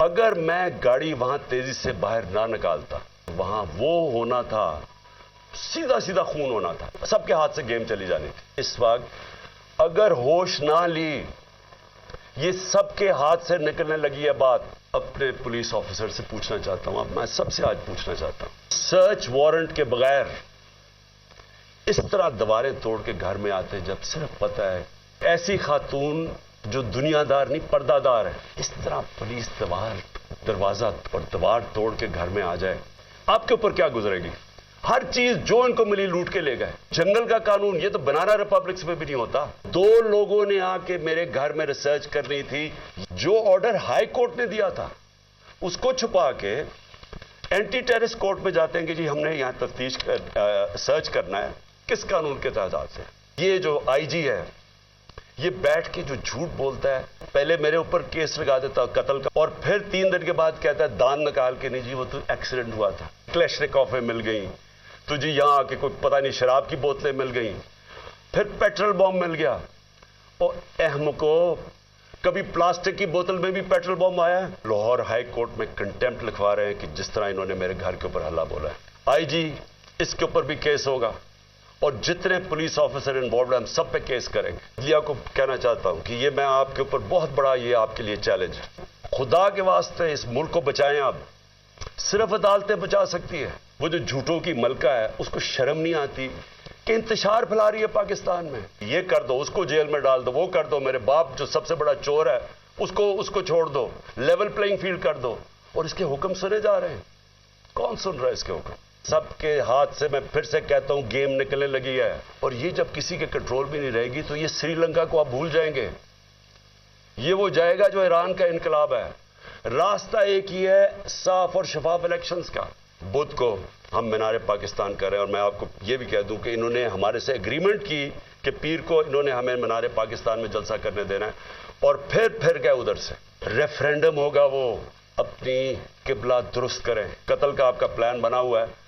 اگر میں گاڑی وہاں تیزی سے باہر نہ نکالتا، وہاں وہ ہونا تھا، سیدھا سیدھا خون ہونا تھا، سب کے ہاتھ سے گیم چلی جانی تھی۔ اس وقت اگر ہوش نہ لی، یہ سب کے ہاتھ سے نکلنے لگی ہے بات، اپنے پولیس آفیسر سے پوچھنا چاہتا ہوں، اب میں سب سے آج پوچھنا چاہتا ہوں، سرچ وارنٹ کے بغیر اس طرح دیواریں توڑ کے گھر میں آتے ہیں جب صرف پتہ ہے ایسی خاتون جو دنیا دار نہیں پردہ دار ہے، اس طرح پولیس دروازہ اور دیوار توڑ کے گھر میں آ جائے، آپ کے اوپر کیا گزرے گی؟ ہر چیز جو ان کو ملی لوٹ کے لے گئے۔ جنگل کا قانون یہ تو بنانا ریپبلکس میں بھی نہیں ہوتا۔ 2 لوگوں نے آ کے میرے گھر میں ریسرچ کرنی تھی، جو آرڈر ہائی کورٹ نے دیا تھا اس کو چھپا کے اینٹی ٹیررسٹ کورٹ میں جاتے ہیں کہ جی ہم نے یہاں تفتیش سرچ کرنا ہے، کس قانون کے تحت سے؟ یہ جو آئی جی ہے یہ بیٹھ کے جو جھوٹ بولتا ہے، پہلے میرے اوپر کیس لگا دیتا قتل کا، اور پھر 3 دن کے بعد کہتا ہے دان نکال کے نہیں جی وہ تو ایکسیڈنٹ ہوا تھا، کلیشنکوفیں مل گئیں تو جی یہاں آ کے کوئی پتہ نہیں شراب کی بوتلیں مل گئیں، پھر پیٹرول بم مل گیا، اور احمقو کبھی پلاسٹک کی بوتل میں بھی پیٹرول بم آیا ہے۔ لاہور ہائی کورٹ میں کنٹیمپٹ لکھوا رہے ہیں کہ جس طرح انہوں نے میرے گھر کے اوپر حملہ بولا ہے۔ آئی جی اس کے اوپر بھی کیس ہوگا، اور جتنے پولیس آفیسر انوالوڈ ہیں ہم سب پہ کیس کریں گے۔ لیا کو کہنا چاہتا ہوں کہ یہ میں آپ کے اوپر بہت بڑا، یہ آپ کے لیے چیلنج ہے، خدا کے واسطے اس ملک کو بچائیں آپ، صرف عدالتیں بچا سکتی ہے۔ وہ جو جھوٹوں کی ملکہ ہے اس کو شرم نہیں آتی کہ انتشار پھیلا رہی ہے پاکستان میں، یہ کر دو، اس کو جیل میں ڈال دو، وہ کر دو، میرے باپ جو سب سے بڑا چور ہے اس کو چھوڑ دو، لیول پلینگ فیلڈ کر دو، اور اس کے حکم سنے جا رہے ہیں۔ کون سن رہا ہے اس کے حکم؟ سب کے ہاتھ سے، میں پھر سے کہتا ہوں، گیم نکلنے لگی ہے، اور یہ جب کسی کے کنٹرول بھی نہیں رہے گی تو یہ سری لنکا کو آپ بھول جائیں گے، یہ وہ جائے گا جو ایران کا انقلاب ہے۔ راستہ ایک ہی ہے، صاف اور شفاف الیکشنز کا۔ بدھ کو ہم مینار پاکستان کر رہے ہیں، اور میں آپ کو یہ بھی کہہ دوں کہ انہوں نے ہمارے سے ایگریمنٹ کی کہ پیر کو انہوں نے ہمیں مینار پاکستان میں جلسہ کرنے دینا ہے، اور پھر گئے ادھر سے ریفرینڈم ہوگا، وہ اپنی قبلہ درست کریں۔ قتل کا آپ کا پلان بنا ہوا ہے،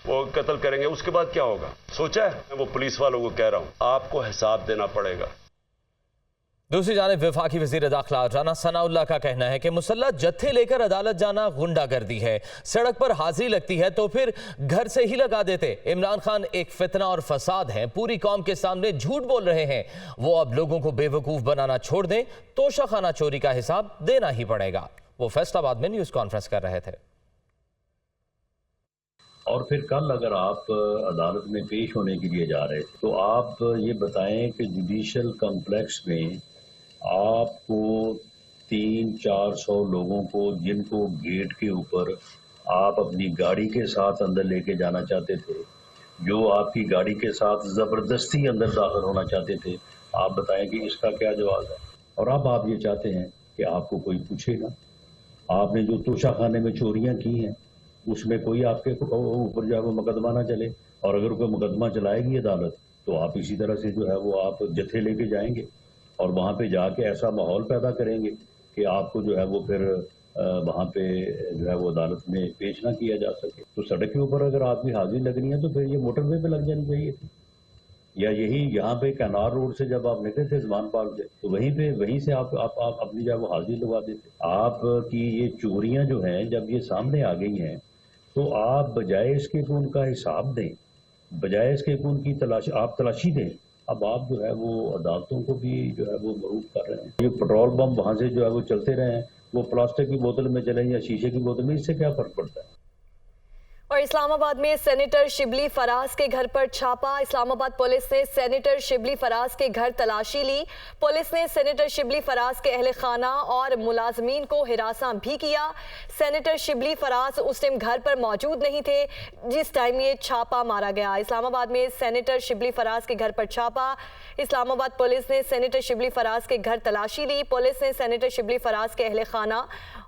وہ قتل کریں گے، اس کے بعد کیا ہوگا سوچا ہے؟ میں وہ پولیس والوں کو کہہ رہا ہوں، آپ کو حساب دینا پڑے گا۔ دوسری جانب وفاقی وزیر داخلہ رانا ثناء اللہ کا کہنا ہے کہ مسلح جتھے لے کر عدالت جانا غنڈہ گردی ہے، سڑک پر حاضری لگتی ہے تو پھر گھر سے ہی لگا دیتے۔ عمران خان ایک فتنہ اور فساد ہیں، پوری قوم کے سامنے جھوٹ بول رہے ہیں، وہ اب لوگوں کو بے وقوف بنانا چھوڑ دیں، توشہ خانہ چوری کا حساب دینا ہی پڑے گا۔ وہ فیصل آباد میں نیوز کانفرنس کر رہے تھے۔ اور پھر کل اگر آپ عدالت میں پیش ہونے کے لیے جا رہے تھے تو آپ یہ بتائیں کہ جوڈیشل کمپلیکس میں آپ کو 300-400 لوگوں کو، جن کو گیٹ کے اوپر آپ اپنی گاڑی کے ساتھ اندر لے کے جانا چاہتے تھے، جو آپ کی گاڑی کے ساتھ زبردستی اندر داخل ہونا چاہتے تھے، آپ بتائیں کہ اس کا کیا جواز ہے؟ اور اب آپ یہ چاہتے ہیں کہ آپ کو کوئی پوچھے گا؟ آپ نے جو توشہ خانے میں چوریاں کی ہیں اس میں کوئی آپ کے اوپر جو ہے وہ مقدمہ نہ چلے، اور اگر کوئی مقدمہ چلائے گی عدالت تو آپ اسی طرح سے جو ہے وہ آپ جتھے لے کے جائیں گے، اور وہاں پہ جا کے ایسا ماحول پیدا کریں گے کہ آپ کو جو ہے وہ پھر وہاں پہ جو ہے وہ عدالت میں پیش نہ کیا جا سکے۔ تو سڑک کے اوپر اگر آپ کی حاضری لگنی ہے تو پھر یہ موٹر وے پہ لگ جانی چاہیے تھی، یا یہی یہاں پہ کینار روڈ سے جب آپ نکلے تھے زمان پارک سے تو وہیں سے آپ اپنی جو ہے وہ حاضری لگوا دیتے۔ آپ کی یہ چوریاں جو ہیں جب یہ سامنے آ گئی ہیں تو آپ بجائے اس کے کہ ان کا حساب دیں، بجائے اس کے کہ ان کی تلاشی دیں، اب آپ جو ہے وہ عدالتوں کو بھی جو ہے وہ مروب کر رہے ہیں۔ یہ پٹرول بم وہاں سے جو ہے وہ چلتے رہے ہیں، وہ پلاسٹک کی بوتل میں چلیں یا شیشے کی بوتل میں، اس سے کیا فرق پڑتا ہے؟ اور اسلام آباد میں سینیٹر شبلی فراز کے گھر پر چھاپا۔ اسلام آباد پولیس نے سینیٹر شبلی فراز کے گھر تلاشی لی۔ پولیس نے سینیٹر شبلی فراز کے اہل خانہ اور ملازمین کو ہراساں بھی کیا۔ سینیٹر شبلی فراز اس ٹائم گھر پر موجود نہیں تھے جس ٹائم یہ چھاپا مارا گیا۔ اسلام آباد میں سینیٹر شبلی فراز کے گھر پر چھاپا۔ اسلام آباد پولیس نے سینیٹر شبلی فراز کے گھر تلاشی لی۔ پولیس نے سینیٹر شبلی فراز کے اہل خانہ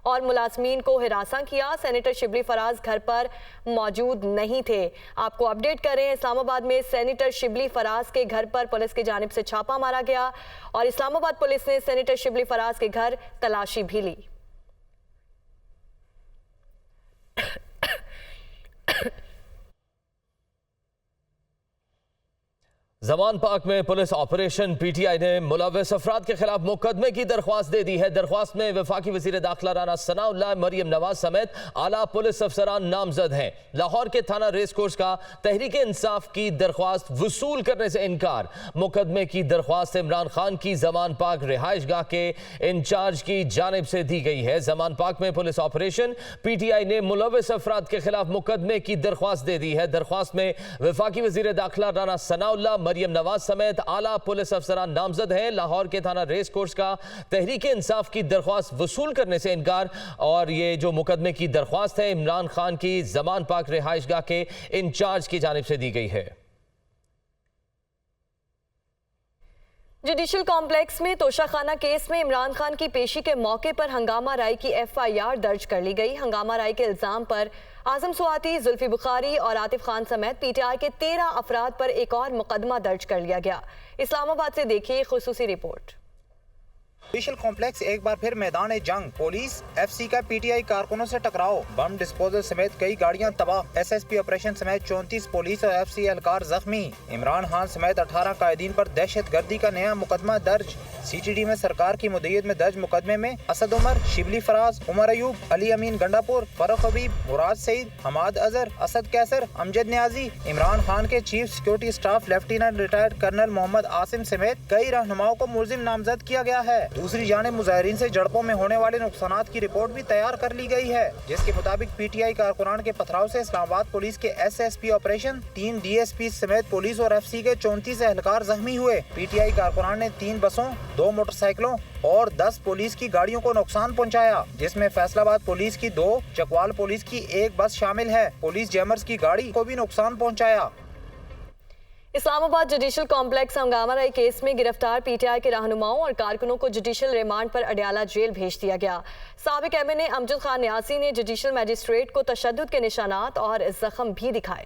اور ملازمین کو ہراساں کیا۔ سینیٹر شبلی فراز گھر پر موجود نہیں تھے۔ آپ کو اپڈیٹ کریں، اسلام آباد میں سینیٹر شبلی فراز کے گھر پر پولیس کی جانب سے چھاپا مارا گیا اور اسلام آباد پولیس نے سینیٹر شبلی فراز کے گھر تلاشی بھی لی۔ زمان پاک میں police operation P T I نے ملوث افراد کے خلاف مقدمے کی درخواست دے دی ہے۔ درخواست میں وفاقی وزیر داخلہ رانا ثناء اللہ، مریم نواز سمیت اعلیٰ پولیس افسران نامزد ہیں۔ لاہور کے تھانہ ریس کورس کا تحریک انصاف کی درخواست وصول کرنے سے انکار۔ مقدمے کی درخواست عمران خان کی زمان پاک رہائش گاہ کے انچارج کی جانب سے دی گئی ہے۔ زمان پاک میں police operation P T I نے ملوث افراد کے خلاف مقدمے کی درخواست دے دی ہے۔ درخواست میں وفاقی وزیر داخلہ رانا ثناء اللہ، مریم نواز سمیت اعلیٰ پولیس افسران نامزد ہیں۔ لاہور کے تھانہ ریس کورس کا تحریک انصاف کی درخواست وصول کرنے سے انکار، اور یہ جو مقدمے کی درخواست ہے عمران خان کی زمان پاک رہائش گاہ کے انچارج کی جانب سے دی گئی ہے۔ جوڈیشل کمپلیکس میں توشہ خانہ کیس میں عمران خان کی پیشی کے موقع پر ہنگامہ رائی کی ایف آئی آر درج کر لی گئی۔ ہنگامہ رائی کے الزام پر اعظم سواتی، زلفی بخاری اور عاطف خان سمیت پی ٹی آئی کے 13 افراد پر ایک اور مقدمہ درج کر لیا گیا۔ اسلام آباد سے دیکھیے خصوصی رپورٹ۔ جوڈیشل کمپلیکس ایک بار پھر میدان جنگ، پولیس ایف سی کا پی ٹی آئی کارکنوں سے ٹکراؤ، بم ڈسپوزل سمیت کئی گاڑیاں تباہ، ایس ایس پی آپریشن سمیت 34 پولیس اور ایف سی اہلکار زخمی، عمران خان سمیت 18 قائدین پر دہشت گردی کا نیا مقدمہ درج۔ سی ٹی ڈی میں سرکار کی مدعیت میں درج مقدمے میں اسد عمر، شبلی فراز، عمر ایوب، علی امین گنڈاپور، فاروق حبیب، مراد سعید، حماد اظہر، اسد کیسر، امجد نیازی، عمران خان کے chief security staff lieutenant retired colonel Muhammad Asim سمیت کئی رہنماؤں کو ملزم نامزد کیا گیا ہے۔ دوسری جانب مظاہرین سے جھڑپوں میں ہونے والے نقصانات کی رپورٹ بھی تیار کر لی گئی ہے، جس کے مطابق پی ٹی آئی کارکنان کے پتھراؤ سے اسلام آباد پولیس کے S S P operation, 3 D S P سمیت پولیس اور ایف سی کے 34 اہلکار زخمی ہوئے۔ پی ٹی آئی کارکنان نے 3 بسوں، 2 موٹر سائیکلوں اور 10 پولیس کی گاڑیوں کو نقصان پہنچایا، جس میں فیصل آباد پولیس کی 2، چکوال پولیس کی 1 بس شامل ہے۔ پولیس جیمرز کی گاڑی کو بھی نقصان پہنچایا۔ اسلام آباد جوڈیشل کمپلیکس ہنگامہ رائی کیس میں گرفتار پی ٹی آئی کے رہنماؤں اور کارکنوں کو جوڈیشل ریمانڈ پر اڈیالہ جیل بھیج دیا گیا۔ سابق ایم این اے امجد خان نیازی نے جوڈیشل میجسٹریٹ کو تشدد کے نشانات اور زخم بھی دکھائے۔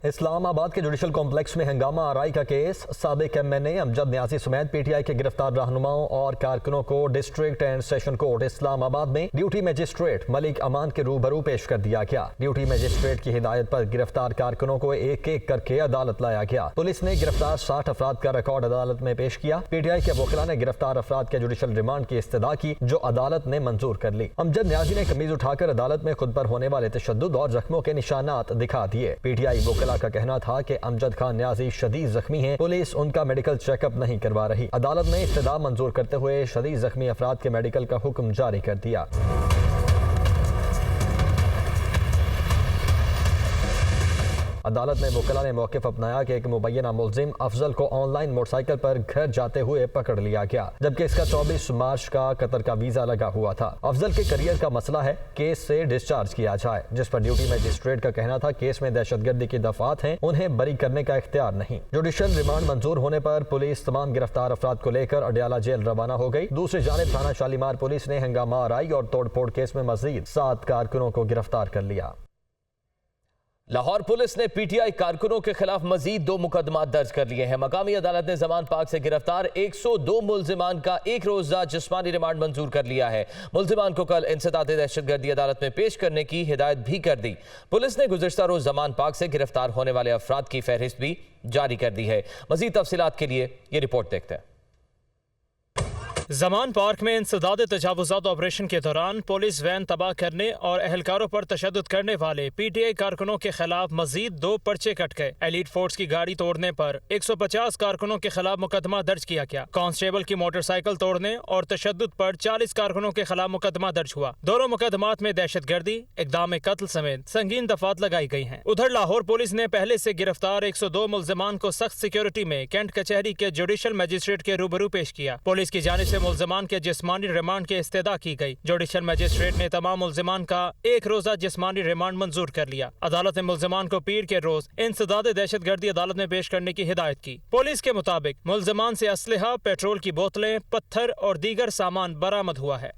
اسلام آباد کے جوڈیشل کمپلیکس میں ہنگامہ آرائی کا کیس، سابق ایم این اے امجد نیازی سمیت پی ٹی آئی کے گرفتار رہنماؤں اور کارکنوں کو ڈسٹرکٹ اینڈ سیشن کورٹ اسلام آباد میں ڈیوٹی میجسٹریٹ ملک امان کے روبرو پیش کر دیا گیا۔ ڈیوٹی میجسٹریٹ کی ہدایت پر گرفتار کارکنوں کو ایک ایک کر کے عدالت لایا گیا۔ پولیس نے گرفتار 60 افراد کا ریکارڈ عدالت میں پیش کیا۔ پی ٹی آئی کے وکلاء نے گرفتار افراد کے جوڈیشل ریمانڈ کی استدعا کی، جو عدالت نے منظور کر لی۔ امجد نیازی نے قمیض اٹھا کر عدالت میں خود پر ہونے والے تشدد اور زخموں کے نشانات دکھا دیے۔ پی ٹی آئی وکلاء کا کہنا تھا کہ امجد خان نیازی شدید زخمی ہیں، پولیس ان کا میڈیکل چیک اپ نہیں کروا رہی۔ عدالت نے استدعا منظور کرتے ہوئے شدید زخمی افراد کے میڈیکل کا حکم جاری کر دیا۔ عدالت میں وکلاء نے موقف اپنایا کہ ایک مبینہ ملزم افضل کو آن لائن موٹر سائیکل پر گھر جاتے ہوئے پکڑ لیا گیا، جبکہ اس کا 24 مارچ کا قطر کا ویزا لگا ہوا تھا۔ افضل کے کیریئر کا مسئلہ ہے، کیس سے ڈسچارج کیا جائے، جس پر ڈیوٹی میجسٹریٹ کا کہنا تھا کیس میں دہشت گردی کی دفعات ہیں، انہیں بری کرنے کا اختیار نہیں۔ جوڈیشل ریمانڈ منظور ہونے پر پولیس تمام گرفتار افراد کو لے کر اڈیالہ جیل روانہ ہو گئی۔ دوسری جانب تھانہ شالیمار پولیس نے ہنگامہ آرائی اور توڑ پھوڑ کیس میں مزید 7 کارکنوں کو گرفتار کر لیا۔ لاہور پولیس نے پی ٹی آئی کارکنوں کے خلاف مزید 2 مقدمات درج کر لیے ہیں۔ مقامی عدالت نے زمان پاک سے گرفتار 102 ملزمان کا 1 روزہ جسمانی ریمانڈ منظور کر لیا ہے۔ ملزمان کو کل انسداد دہشت گردی عدالت میں پیش کرنے کی ہدایت بھی کر دی۔ پولیس نے گزشتہ روز زمان پاک سے گرفتار ہونے والے افراد کی فہرست بھی جاری کر دی ہے۔ مزید تفصیلات کے لیے یہ رپورٹ دیکھتے ہیں۔ زمان پارک میں انسداد تجاوزات آپریشن کے دوران پولیس وین تباہ کرنے اور اہلکاروں پر تشدد کرنے والے پی ٹی آئی کارکنوں کے خلاف مزید 2 پرچے کٹ گئے۔ ایلیٹ فورس کی گاڑی توڑنے پر 150 کارکنوں کے خلاف مقدمہ درج کیا گیا۔ کانسٹیبل کی موٹر سائیکل توڑنے اور تشدد پر 40 کارکنوں کے خلاف مقدمہ درج ہوا۔ دونوں مقدمات میں دہشت گردی، اقدام قتل سمیت سنگین دفعات لگائی گئی ہیں۔ ادھر لاہور پولیس نے پہلے سے گرفتار 102 ملزمان کو سخت سیکیورٹی میں کینٹ کچہری کے جوڈیشل میجسٹریٹ کے روبرو پیش کیا۔ پولیس کی جانب سے ملزمان کے جسمانی ریمانڈ کی استدعا کی گئی۔ جوڈیشل میجسٹریٹ نے تمام ملزمان کا 1 روزہ جسمانی ریمانڈ منظور کر لیا۔ عدالت نے ملزمان کو پیر کے روز انسداد دہشت گردی عدالت میں پیش کرنے کی ہدایت کی۔ پولیس کے مطابق ملزمان سے اسلحہ، پیٹرول کی بوتلیں، پتھر اور دیگر سامان برآمد ہوا ہے۔